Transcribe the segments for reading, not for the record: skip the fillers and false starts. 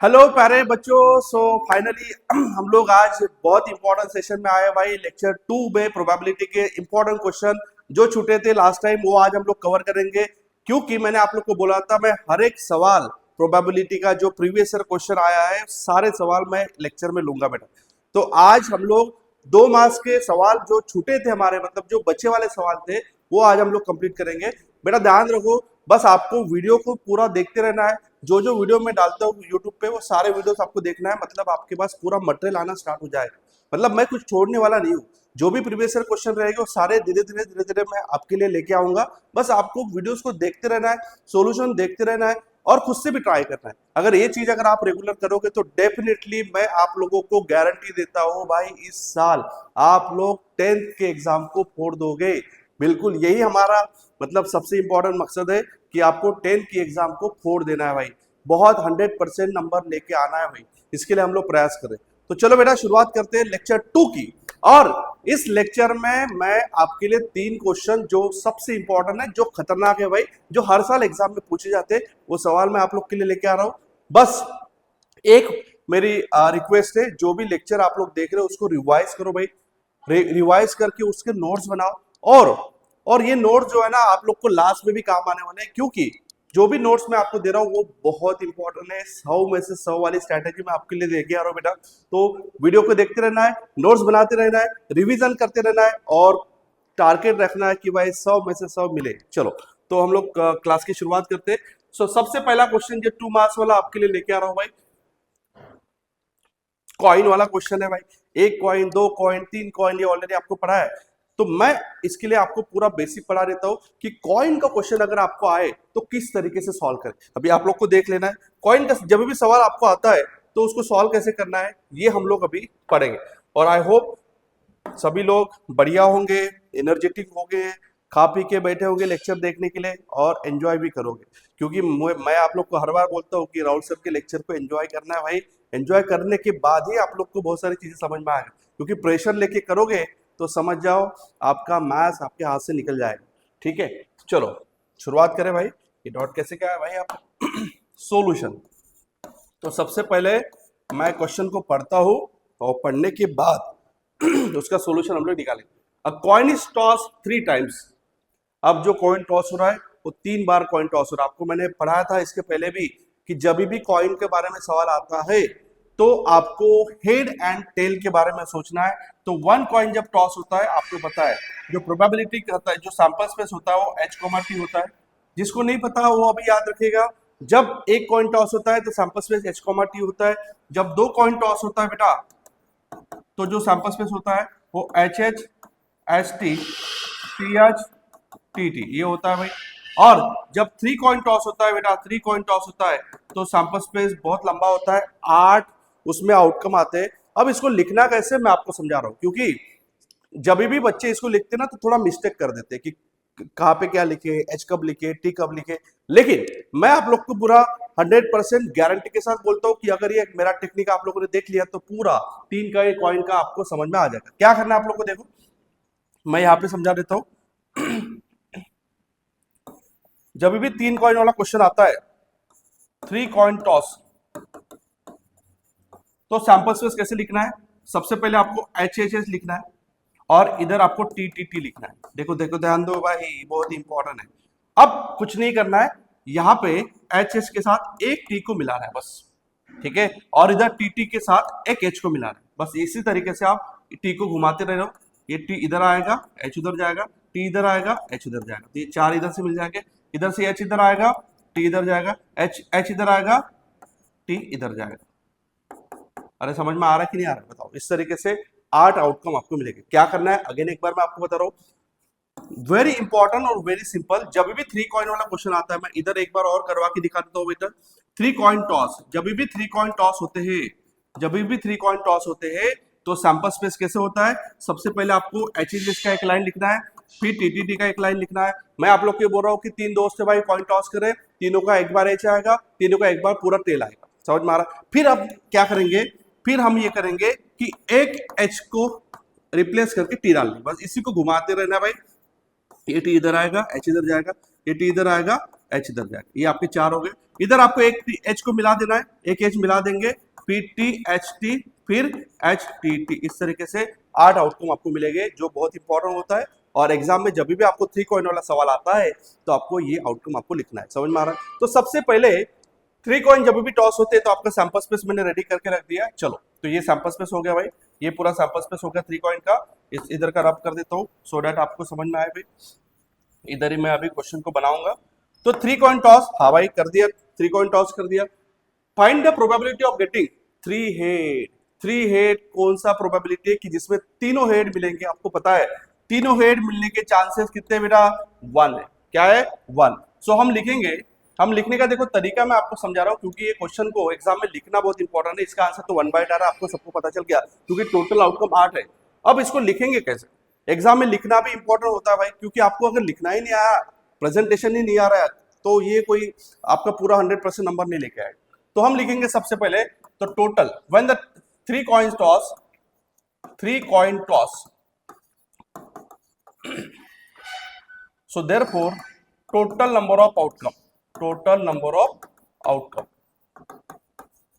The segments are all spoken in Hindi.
हेलो प्यारे बच्चों। सो फाइनली हम लोग आज बहुत इंपॉर्टेंट सेशन में आए हैं भाई। लेक्चर 2 में प्रोबेबिलिटी के इंपॉर्टेंट क्वेश्चन जो छूटे थे लास्ट टाइम वो आज हम लोग कवर करेंगे, क्योंकि मैंने आप लोग को बोला था मैं हर एक सवाल प्रोबेबिलिटी का जो प्रीवियस ईयर क्वेश्चन आया है सारे सवाल मैं लेक्चर में लूंगा बेटा। तो आज हम लोग 2 मार्क्स के सवाल जो छूटे थे हमारे, मतलब जो बच्चे वाले सवाल थे, वो आज हम लोग कंप्लीट करेंगे। बेटा ध्यान रखो, बस आपको वीडियो को पूरा देखते रहना है। जो जो वीडियो मैं डालता हूँ यूट्यूब पे वो सारे वीडियोस आपको देखना है, मतलब आपके पास पूरा मटेरियल आना स्टार्ट हो जाएगा। मतलब मैं कुछ छोड़ने वाला नहीं हूँ। जो भी प्रीवियस ईयर क्वेश्चन रहेंगे वो सारे धीरे धीरे मैं आपके लिए लेके आऊंगा। बस आपको वीडियोस को देखते रहना है, सॉल्यूशन देखते रहना है और खुद से भी ट्राई करना है। अगर ये चीज अगर आप रेगुलर करोगे तो डेफिनेटली मैं आप लोगों को गारंटी देता हूँ भाई, इस साल आप लोग 10th के एग्जाम को फोड़ दोगे। बिल्कुल यही हमारा मतलब सबसे इंपॉर्टेंट मकसद है कि आपको 10th की एग्जाम को फोड़ देना है भाई। बहुत 100% नंबर लेके आना है भाई, इसके लिए हम लोग प्रयास करें। तो चलो बेटा शुरुआत करते हैं लेक्चर 2 की। और इस लेक्चर में मैं आपके लिए 3 क्वेश्चन जो सबसे इंपॉर्टेंट है, जो खतरनाक है भाई, जो हर साल एग्जाम में पूछे जाते हैं, वो सवाल मैं आप लोग के लिए लेके आ रहा हूं। बस एक मेरी रिक्वेस्ट है, जो भी लेक्चर आप लोग देख रहे हो उसको रिवाइज करो भाई। रिवाइज करके उसके नोट्स बनाओ। और ये नोट्स जो है ना आप लोग को लास्ट में भी काम आने वाले हैं, क्योंकि जो भी नोट्स मैं आपको दे रहा हूँ वो बहुत इंपॉर्टेंट है। 100 में से 100 वाली स्ट्रैटेजी मैं आपके लिए लेके आ रहा हूँ बेटा। तो वीडियो को देखते रहना है, नोट्स बनाते रहना है, रिवीजन करते रहना है और टारगेट रखना है कि भाई 100 में से 100 मिले। चलो तो हम लोग क्लास की शुरुआत करते हैं। सो सबसे पहला क्वेश्चन जो 2 मार्क्स वाला आपके लिए लेके आ रहा हूँ भाई, कॉइन वाला क्वेश्चन है भाई। 1 कॉइन, 2 कॉइन, 3 कॉइन, ये ऑलरेडी आपको पढ़ा है। तो मैं इसके लिए आपको पूरा बेसिक पढ़ा देता हूं कि कॉइन का क्वेश्चन अगर आपको आए तो किस तरीके से सॉल्व करें। अभी आप लोग को देख लेना है, कॉइन का जब भी सवाल आपको आता है तो उसको सॉल्व कैसे करना है ये हम लोग अभी पढ़ेंगे। और आई होप सभी लोग बढ़िया होंगे, एनर्जेटिक होंगे, खा पी के बैठे होंगे लेक्चर देखने के लिए और एंजॉय भी करोगे। क्योंकि मैं आप लोग को हर बार बोलता हूँ कि राहुल सर के लेक्चर को एंजॉय करना है भाई। एंजॉय करने के बाद ही आप लोग को बहुत सारी चीजें समझ में आएगा, क्योंकि प्रेशर लेके करोगे तो समझ जाओ आपका मैथ्स आपके हाथ से निकल जाएगा। ठीक है, चलो शुरुआत करें भाई। ये डॉट कैसे क्या है भाई आप सोल्यूशन। तो सबसे पहले मैं क्वेश्चन को पढ़ता हूं और पढ़ने के बाद उसका सॉल्यूशन हम लोग निकालेंगे। अ कॉइन इज टॉस 3 टाइम्स। अब जो कॉइन टॉस हो रहा है वो 3 बार कॉइन टॉस हो रहा है। आपको मैंने पढ़ाया था इसके पहले भी कि जब भी कॉइन के बारे में सवाल आता है तो आपको हेड एंड टेल के बारे में सोचना है। तो 1 कॉइन जब टॉस होता है आपको पता है जो प्रोबेबिलिटी होता है, जो सैंपल स्पेस होता है वो h, t होता है। जिसको नहीं पता वो अभी याद रखिएगा, जब 1 कॉइन टॉस होता है तो सैंपल स्पेस h, t होता है। जब 2 कॉइन टॉस होता है बेटा तो जो सैंपल स्पेस होता है वो H H, S T, T H, T T ये होता है भाई। और जब 3 कॉइन टॉस होता है बेटा, 3 कॉइन टॉस होता है तो सैंपल स्पेस बहुत लंबा होता है, 8 उसमें आउटकम आते हैं। अब इसको लिखना कैसे मैं आपको समझा रहा हूं, क्योंकि जब भी बच्चे इसको लिखते ना तो थोड़ा मिस्टेक कर देते कि कहाँ पे क्या लिखे, एच कब लिखे, टी कब लिखे। लेकिन मैं आप लोग को पूरा 100% गारंटी के साथ बोलता हूँ कि अगर ये मेरा टेक्निक आप लोगों ने देख लिया तो पूरा 3 का कॉइन का आपको समझ में आ जाएगा। क्या करना है आप लोग को, देखो मैं यहाँ पे समझा देता हूँ। जब भी 3 कॉइन वाला क्वेश्चन आता है, 3 कॉइन टॉस, तो सैंपल स्पेस कैसे लिखना है। सबसे पहले आपको एच एच एच लिखना है और इधर आपको टी टी टी लिखना है। देखो देखो ध्यान दो भाई, बहुत इंपॉर्टेंट है। अब कुछ नहीं करना है, यहाँ पे एच एच के साथ एक टी को मिलाना है बस, ठीक है। और इधर टी टी के साथ एक एच को मिलाना है बस। इसी तरीके से आप टी को घुमाते रह रहो। ये टी इधर आएगा, एच उधर जाएगा, टी इधर आएगा, एच उधर जाएगा, तो ये 4 इधर से मिल जाएंगे। इधर से एच इधर आएगा, टी इधर जाएगा, एच एच इधर आएगा, टी इधर जाएगा। अरे समझ में आ रहा है कि नहीं आ रहा है बताओ। इस तरीके से 8 आउटकम आपको मिलेंगे। क्या करना है अगेन एक बार मैं आपको बता रहा हूँ, वेरी इंपॉर्टेंट और वेरी सिंपल। जब भी 3 कॉइन वाला क्वेश्चन आता है, मैं इधर एक बार और करवा के दिखा देता हूँ बेटा। 3 कॉइन टॉस, जब भी 3 कॉइन टॉस होते हैं, जब भी 3 कॉइन टॉस होते हैं तो सैंपल स्पेस कैसे होता है। सबसे पहले आपको एच का एक लाइन लिखना है, फिर टीटीटी का एक लाइन लिखना है। मैं आप लोग को बोल रहा हूँ कि 3 दोस्त है भाई, कॉइन टॉस करें, तीनों का एक बार एच आएगा, तीनों का एक बार पूरा टेल आएगा। समझ में आ रहा। फिर अब क्या करेंगे, फिर हम ये करेंगे कि एक एच को रिप्लेस करके टी डाल दें, बस इसी को घुमाते रहना भाई। ये टी इधर आएगा, एच इधर जाएगा, ये टी इधर आएगा, एच इधर जाएगा, ये आपके 4 हो गए। इधर आपको एक एच को मिला देना है, एक एच मिला देंगे, फिर टी एच टी, फिर एच टी टी, इस तरीके से 8 आउटकम आपको मिलेंगे, जो बहुत इंपॉर्टेंट होता है। और एग्जाम में जब भी आपको 3 कॉइन वाला सवाल आता है तो आपको ये आउटकम आपको लिखना है। समझ में आ रहा है? तो सबसे पहले 3 कॉइन जब भी टॉस होते हैं तो आपका सैंपल स्पेस मैंने रेडी करके रख दिया है। चलो, तो ये सैंपल स्पेस हो गया भाई, ये पूरा सैंपल स्पेस हो गया 3 कॉइन का। इधर का रब कर देता हूँ सो दैट आपको समझ में आए भाई। इधर ही मैं अभी क्वेश्चन को बनाऊंगा। तो 3 कॉइन टॉस, हाँ भाई कर दिया, 3 कॉइन टॉस कर दिया। Find the probability of getting 3 head. 3 head कौन सा प्रोबेबिलिटी है कि जिसमें तीनों हेड मिलेंगे? आपको पता है तीनों हेड मिलने के चांसेस कितने बेटा? 1 है। क्या है? 1। सो हम लिखेंगे, हम लिखने का देखो तरीका मैं आपको समझा रहा हूं, क्योंकि ये क्वेश्चन को एग्जाम में लिखना बहुत इंपॉर्टेंट है। इसका आंसर तो 1/8 आपको सबको पता चल गया, क्योंकि टोटल आउटकम 8 है। अब इसको लिखेंगे कैसे? एग्जाम में लिखना भी इंपॉर्टेंट होता है भाई, क्योंकि आपको अगर लिखना ही नहीं आया, प्रेजेंटेशन ही नहीं आ रहा है, तो ये कोई आपका पूरा 100% नंबर नहीं लेके आएगा। तो हम लिखेंगे सबसे पहले, तो total when the 3 coin toss, 3 coin toss, so therefore total number of outcome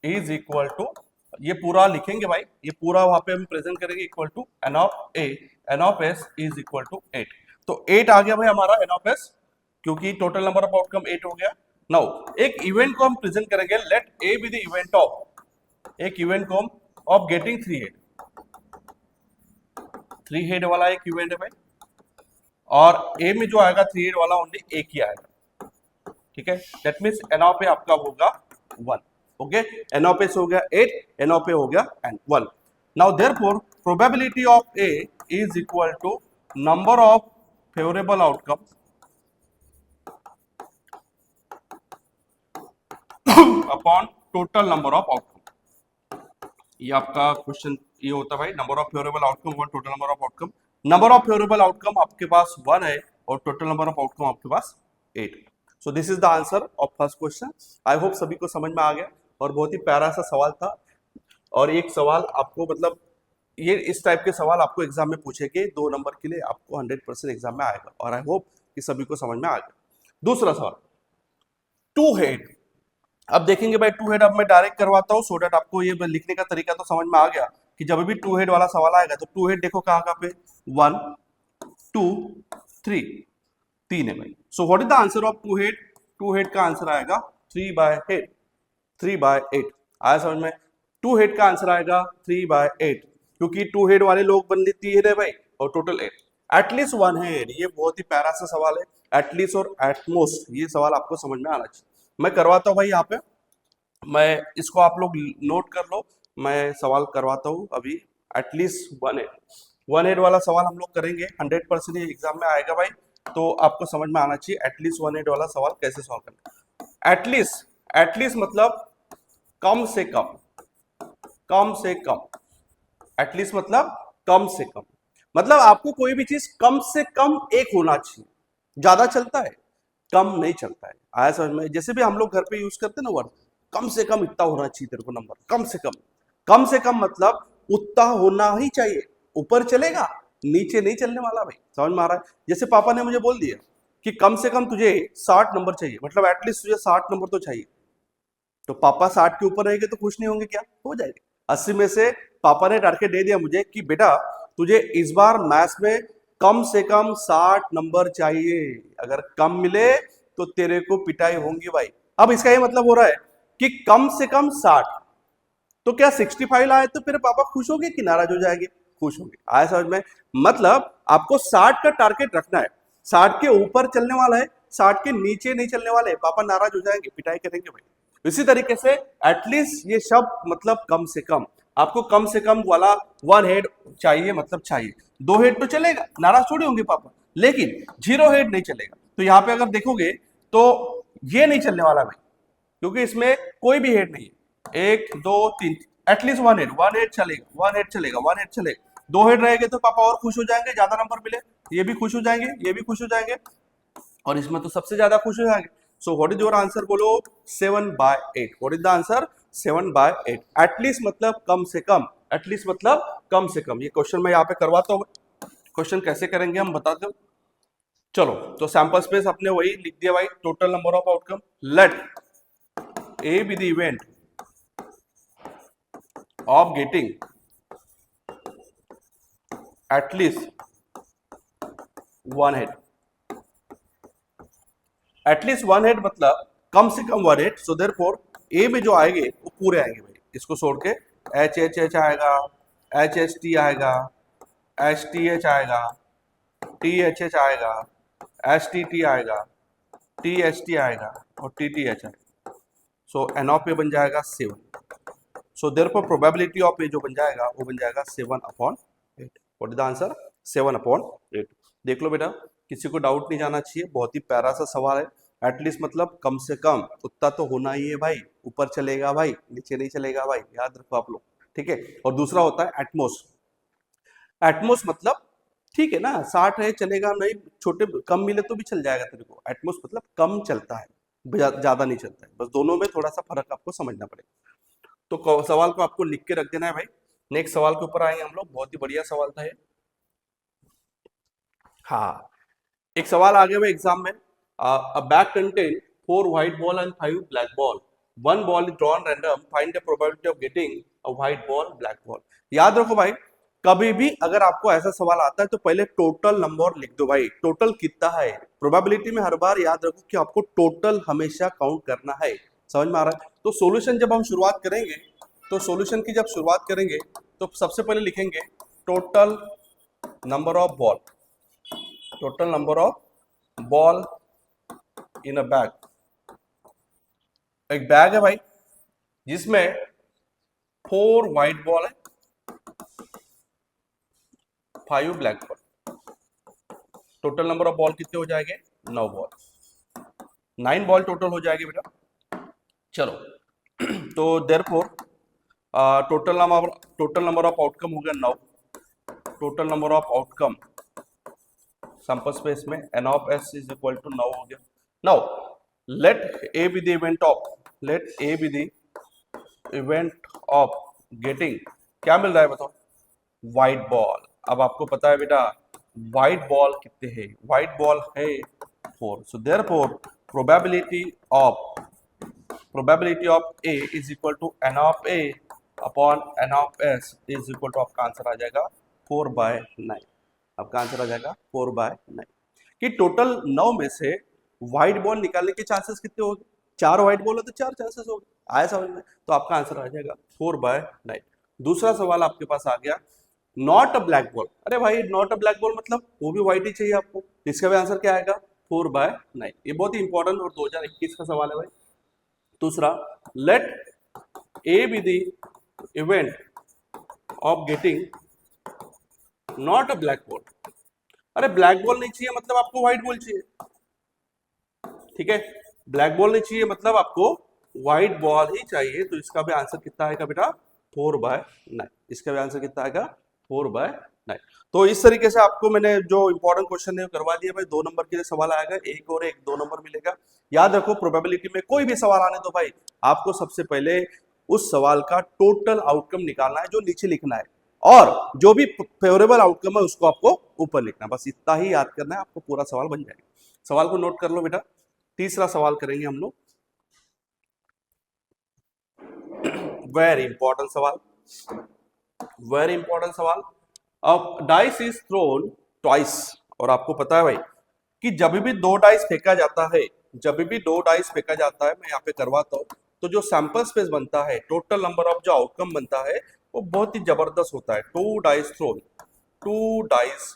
is equal to, ये पूरा लिखेंगे भाई, ये पूरा वहां पे हम प्रेजेंट करेंगे, equal to n of s is equal to 8। तो 8 आ गया भाई हमारा n ऑफ s, क्योंकि टोटल नंबर ऑफ आउटकम 8 हो गया। नाउ एक इवेंट को हम प्रेजेंट करेंगे, let a be the event of, एक इवेंट को ऑफ गेटिंग 3 हेड। 3 हेड वाला एक इवेंट है भाई, और a में जो आएगा 3 हेड वाला ओनली एक ही आएगा। ठीक है, that means n of a आपका होगा 1। ओके, n ऑफ s हो गया 8, n ऑफ a हो गया n 1। Now therefore probability of a is equal to number of favourable outcome upon total number of outcome. ये आपका क्वेश्चन ये होता है भाई, नंबर ऑफ फेवरेबल आउटकम और total number of outcome. Number of favourable outcome आपके पास 1 है और टोटल नंबर ऑफ आउटकम आपके पास 8। So this is the answer of first question. I hope सभी को समझ में आ गया, और बहुत ही प्यारा सा सवाल था। और एक सवाल आपको मतलब ये इस टाइप के सवाल आपको एग्जाम में पूछेंगे, 2 नंबर के लिए आपको 100% एग्जाम में आएगा, और आई होप कि सभी को समझ में आ गया। दूसरा सवाल, 2 हेड। अब देखेंगे भाई 2 हेड, अब मैं डायरेक्ट करवाता हूँ सो दैट आपको ये लिखने का तरीका तो समझ में आ गया कि जब भी 2 हेड वाला सवाल आएगा तो 2 हेड देखो कहाँ कहाँ पे, 1 2 3, 3 है भाई। So what is the answer of 2 head? 2 head का आंसर आएगा 3/8, 3/8 आया समझ में? 2 हेड का आंसर आएगा 3/8, क्योंकि 2 हेड वाले लोग बनते 3 हेड है भाई, और टोटल 8। एटलीस्ट 1 हेड, ये बहुत ही प्यारा सा सवाल है। एटलीस्ट और एटमोस्ट, ये सवाल आपको समझ में आना चाहिए। मैं करवाता हूँ भाई यहाँ पे, मैं इसको आप लोग नोट कर लो, मैं सवाल करवाता हूँ अभी। एटलीस्ट 1 हेड वाला सवाल हम लोग करेंगे, 100% ये एग्जाम में आएगा भाई, तो आपको समझ में आना चाहिए एटलीस्ट 1 हेड वाला सवाल कैसे सॉल्व करना। एटलीस्ट मतलब कम से कम, कम से कम, एटलीस्ट मतलब कम से कम, मतलब आपको कोई भी चीज कम से कम एक होना चाहिए। ज्यादा चलता है, कम नहीं चलता है। आया समझ में? जैसे भी हम लोग घर पे यूज करते हैं ना वर्ड, कम से कम इतना होना चाहिए तेरे को नंबर, कम से कम। कम से कम मतलब उतना होना ही चाहिए, ऊपर चलेगा नीचे नहीं चलने वाला भाई। समझ में आ रहा है? जैसे पापा ने मुझे बोल दिया कि कम से कम तुझे 60 नंबर चाहिए, मतलब एटलीस्ट तुझे 60 नंबर तो चाहिए, तो पापा 60 के ऊपर रहेंगे तो खुश नहीं होंगे क्या? हो जाएंगे। 80 में से पापा ने टारगेट दे दिया मुझे कि बेटा तुझे इस बार मैथ्स में कम से कम 60 नंबर चाहिए, अगर कम मिले तो तेरे को पिटाई होंगी भाई। अब इसका ये मतलब हो रहा है कि कम से कम 60, तो क्या 65 लाए तो फिर पापा खुश होंगे कि नाराज हो जाएंगे? खुश होंगे। आया समझ में? मतलब आपको 60 का टारगेट रखना है, 60 के ऊपर चलने वाला है, 60 के नीचे नहीं चलने वाले, पापा नाराज हो जाएंगे, पिटाई करेंगे भाई। इसी तरीके से एटलीस्ट ये शब्द मतलब कम से कम, आपको कम से कम वाला 1 हेड चाहिए, मतलब चाहिए। 2 हेड तो चलेगा, नाराज थोड़ी होंगे पापा, लेकिन 0 हेड नहीं चलेगा। तो यहाँ पे अगर देखोगे तो ये नहीं चलने वाला भाई, क्योंकि इसमें कोई भी हेड नहीं है। 1 2 3, एटलीस्ट 1 हेड चलेगा, 1 हेड चलेगा, 1 हेड चलेगा। 2 हेड रहेंगे तो पापा और खुश हो जाएंगे, ज्यादा नंबर मिले, ये भी खुश हो जाएंगे, ये भी खुश हो जाएंगे, और इसमें तो सबसे ज्यादा खुश हो जाएंगे। So what is your answer? बोलो 7/8। What is the answer? 7/8। At least मतलब कम से कम, एटलीस्ट मतलब कम से कम। ये क्वेश्चन मैं यहाँ पे करवाता हूँ। क्वेश्चन कैसे करेंगे हम बताते हो। चलो, तो सैंपल स्पेस अपने वही लिख दिया भाई, total number of outcome. Let A be the event of getting at least one head. At least one head मतलब कम से कम one head. So therefore A में जो आएंगे वो पूरे आएंगे भाई, इसको छोड़ के एच एच एच आएगा, एच एच टी आएगा, एच टी एच आएगा, टी एच एच आएगा, एच टी टी आएगा, टी एच टी आएगा और टी टी एच आएगा। सो एन ऑफ ए बन जाएगा 7। सो देयरफॉर प्रोबेबिलिटी ऑफ ए जो बन जाएगा वो बन जाएगा 7/8। What is the answer? 7/8। देख लो बेटा, किसी को डाउट नहीं जाना चाहिए, बहुत ही प्यारा सा सवाल है। एटलीस्ट मतलब कम से कम उतना तो होना ही है भाई, ऊपर चलेगा भाई नीचे नहीं चलेगा भाई, याद रखो आप लोग, ठीक है। और दूसरा होता है एटमोस। एटमोस मतलब ठीक है ना, 60 है चलेगा, नहीं छोटे कम मिले तो भी चल जाएगा तेरे को। एटमोस मतलब कम चलता है, ज्यादा नहीं चलता है, बस दोनों में थोड़ा सा फर्क आपको समझना पड़ेगा। तो सवाल को आपको लिख के रख देना है भाई। नेक्स्ट सवाल के ऊपर आएंगे हम लोग, बहुत ही बढ़िया सवाल था ये। हाँ, एक सवाल आ गया भाई एग्जाम में, अ bag contain 4 white ball and 5 black ball, 1 ball is drawn random, find the probability of getting a white ball black ball. याद रखो भाई, कभी भी अगर आपको ऐसा सवाल आता है तो पहले टोटल नंबर लिख दो भाई, टोटल कितना है। प्रोबेबिलिटी में हर बार याद रखो कि आपको टोटल हमेशा काउंट करना है। समझ में आ रहा है? तो सॉल्यूशन जब हम शुरुआत करेंगे, तो सॉल्यूशन की जब शुरुआत करेंगे तो सबसे पहले लिखेंगे total number of ball, total number of ball in a bag. एक बैग है भाई जिसमें 4 व्हाइट बॉल है, 5 black ball. Total number of ball कितने हो जाएंगे? 9 बॉल, 9 बॉल टोटल हो जाएगी बेटा। चलो तो therefore total number of outcome हो गया 9। Total number of outcome sample space में n of S is equal to 9 हो गया। Now let A be the event of, let A be the event of getting, क्या मिल रहा है बताओ? White ball. अब आपको पता है बेटा व्हाइट बॉल कितने हैं? व्हाइट बॉल है 4। So therefore probability of A is equal to N of A upon N of S is equal to, आपका आंसर आ जाएगा 4/9। आपका आंसर आ जाएगा 4/9। कि टोटल 9 में से व्हाइट बॉल निकालने के चांसेस कितने हो गए? 4 व्हाइट बॉल है तो 4 चांसेस हो गए, आया समझ में? तो आपका आंसर आ जाएगा 4/9। दूसरा सवाल आपके पास आ गया, नॉट अ ब्लैक बॉल। अरे भाई नॉट अ ब्लैक बॉल मतलब वो भी व्हाइट ही चाहिए आपको, इसका भी आंसर क्या आएगा? 4/9। ये बहुत ही इंपॉर्टेंट और 2021 का सवाल है भाई। दूसरा, let A be the event of getting not a black ball. अरे ब्लैक बॉल नहीं चाहिए मतलब आपको व्हाइट बॉल चाहिए, ठीक है। ब्लैक बॉल नहीं चाहिए मतलब आपको व्हाइट बॉल ही चाहिए, तो इसका भी आंसर कितना आएगा बेटा? 4/9। इसका भी आंसर कितना आएगा? 4/9। तो इस तरीके से आपको मैंने जो इंपॉर्टेंट क्वेश्चन है करवा दिया भाई। 2 नंबर के लिए सवाल आएगा, एक और एक 2 नंबर मिलेगा। याद रखो प्रोबेबिलिटी में कोई भी सवाल आने तो भाई आपको सबसे पहले उस सवाल का टोटल आउटकम निकालना है जो नीचे लिखना है, और जो भी फेवरेबल आउटकम है उसको आपको ऊपर लिखना है। बस इतना ही याद करना है, आपको पूरा सवाल बन जाएगा। सवाल को नोट कर लो बेटा। तीसरा सवाल करेंगे हम लोग, वेरी इंपॉर्टेंट सवाल, वेरी इंपॉर्टेंट सवाल। अब डाइस इज थ्रोन ट्वाइस, और आपको पता है भाई कि जब भी 2 डाइस फेंका जाता है, जब भी 2 डाइस फेंका जाता है, मैं यहाँ पे करवाता हूँ, तो जो सैंपल स्पेस बनता है, टोटल नंबर ऑफ जो आउटकम बनता है वो बहुत ही जबरदस्त होता है। 2 डाइस थ्रोन, 2 डाइस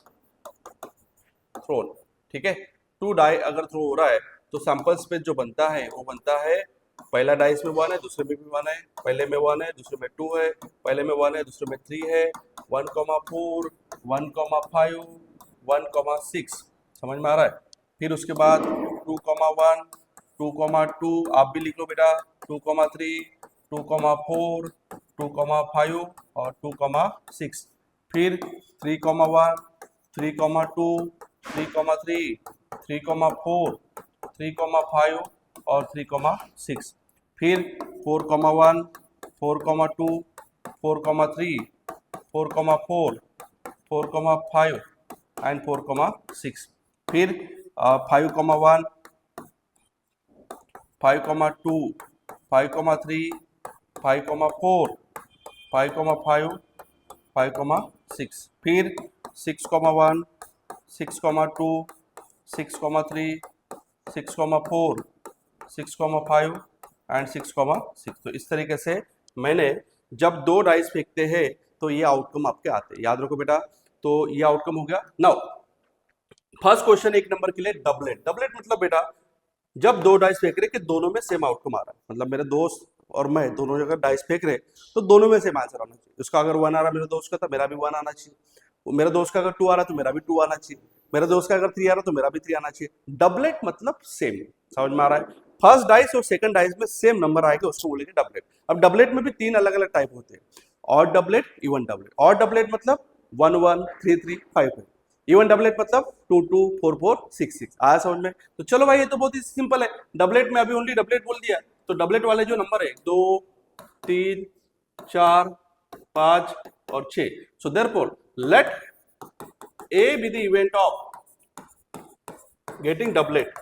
थ्रोन, ठीक है। 2 डाई अगर थ्रो हो रहा है तो सैंपल स्पेस जो बनता है वो बनता है, पहला डाइस में 1 है, दूसरे में भी 1 है, पहले में 1 है, दूसरे में 2 है, पहले में 1 है, दूसरे में 3 है, 1,4, 1,5, 1,6। समझ में आ रहा है? फिर उसके बाद 2,1, 2,2, आप भी लिख लो बेटा, 2,3, 2,4, 2,5 और 2,6। फिर 3,1, 3,2, 3,3, 3,4, 3,5 और 3,6। फिर 4,1, 4,2, 4,3, 4,4, 4,5 एंड 4,6। फिर 5,1, 5,2, 5,3, 5,4, 5,5, 5,6, फिर 6,1, 6,2, 6,3, 6,4, 6,5 एंड 6,6। तो इस तरीके से मैंने जब दो डाइस फेंकते हैं तो ये आउटकम आपके आते हैं, याद रखो बेटा। तो ये आउटकम हो गया। नाउ फर्स्ट क्वेश्चन 1 नंबर के लिए डबलेट। डबलेट मतलब बेटा जब दो डाइस फेंक रहे कि दोनों में सेम आउटकम आ रहा है, मतलब मेरे दोस्त और मैं दोनों जगह डाइस फेंक रहे तो दोनों में सेम आंसर आना चाहिए। उसका अगर 1 आ रहा मेरे दोस्त का तो मेरा भी 1 आना चाहिए, मेरे दोस्त का अगर 2 आ रहा तो मेरा भी 2 आना चाहिए, मेरे दोस्त का अगर 3 आ रहा तो मेरा भी 3 आना चाहिए। डबलेट मतलब सेम, समझ में आ रहा है। फर्स्ट डाइस और सेकंड डाइस में सेम नंबर आएगा उसको बोलेंगे डबलेट। अब डबलेट में भी 3 अलग अलग टाइप होते हैं, odd doublet, even doublet. Odd doublet मतलब 1 1 3 3 5 5, इवन डबलेट मतलब 2 2 4 4 6 6। आया समझ में? तो चलो भाई ये तो बहुत ही सिंपल है। डबलेट में अभी ओनली डबलेट बोल दिया, तो डबलेट वाले जो नंबर है 2 3 4 5 और 6, so therefore let A be the event of getting doublet.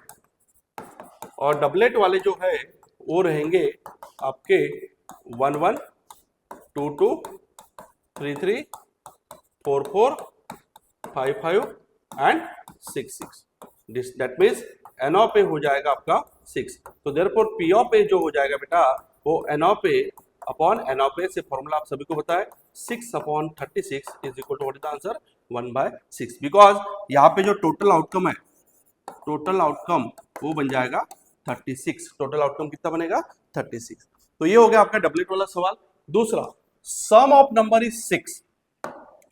और डबलेट वाले जो है वो रहेंगे आपके 1 1 2 2 3 3 4 4 5 5 and 6 6। That means n of A हो जाएगा आपका 6। तो देयरफॉर पी ऑफ ए जो हो जाएगा बेटा वो n of A upon N of A से फॉर्मूला आप सभी को बताए 6/36 is equal to what is the answer 1/6। Because यहाँ पे जो टोटल आउटकम है, टोटल आउटकम वो बन जाएगा 36। टोटल आउटकम कितना बनेगा 36। तो ये हो गया आपका डबलेट वाला सवाल। दूसरा, सम ऑफ नंबर इज 6।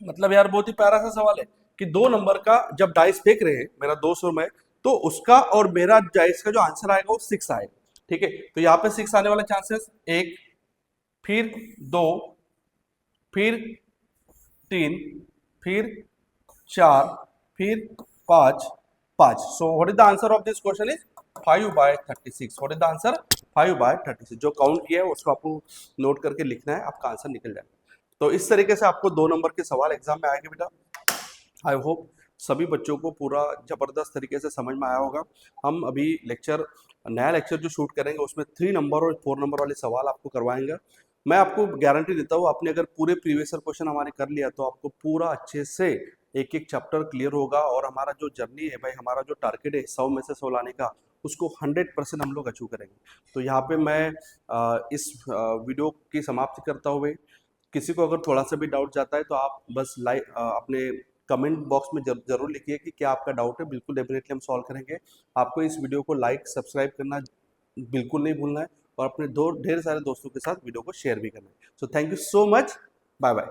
मतलब यार बहुत ही प्यारा सा सवाल है कि दो नंबर का जब डाइस फेंक रहे हैं मेरा दोस्त और मैं, तो उसका और मेरा डाइस का जो आंसर आएगा वो 6 आएगा। ठीक है, तो यहाँ पे 6 आने वाला चांसेस 1, फिर 2, फिर 3, फिर 4, फिर 5 5। So what is the answer of this question is 5/36। What is the answer 5/36। जो काउंट किया है उसको आपको नोट करके लिखना है, आपका आंसर निकल जाएगा। तो इस तरीके से आपको 2 नंबर के सवाल एग्जाम में आएंगे बेटा। आई होप सभी बच्चों को पूरा जबरदस्त तरीके से समझ में आया होगा। हम अभी नया लेक्चर जो शूट करेंगे उसमें 3 नंबर और 4 नंबर वाले सवाल आपको करवाएंगे। मैं आपको गारंटी देता हूँ आपने अगर पूरे प्रीवियस ईयर क्वेश्चन हमारे कर लिया तो आपको पूरा अच्छे से एक एक चैप्टर क्लियर होगा। और हमारा जो जर्नी है भाई, हमारा जो टारगेट है 100 में से 100 लाने का, उसको 100% हम लोग अचीव करेंगे। तो यहाँ पे मैं इस वीडियो की समाप्ति करता हुए, किसी को अगर थोड़ा सा भी डाउट जाता है तो आप बस अपने कमेंट बॉक्स में जरूर लिखिए कि क्या आपका डाउट है। बिल्कुल डेफिनेटली हम सॉल्व करेंगे। आपको इस वीडियो को लाइक सब्सक्राइब करना बिल्कुल नहीं भूलना है और अपने ढेर सारे दोस्तों के साथ वीडियो को शेयर भी करना है। So thank you so much, bye bye.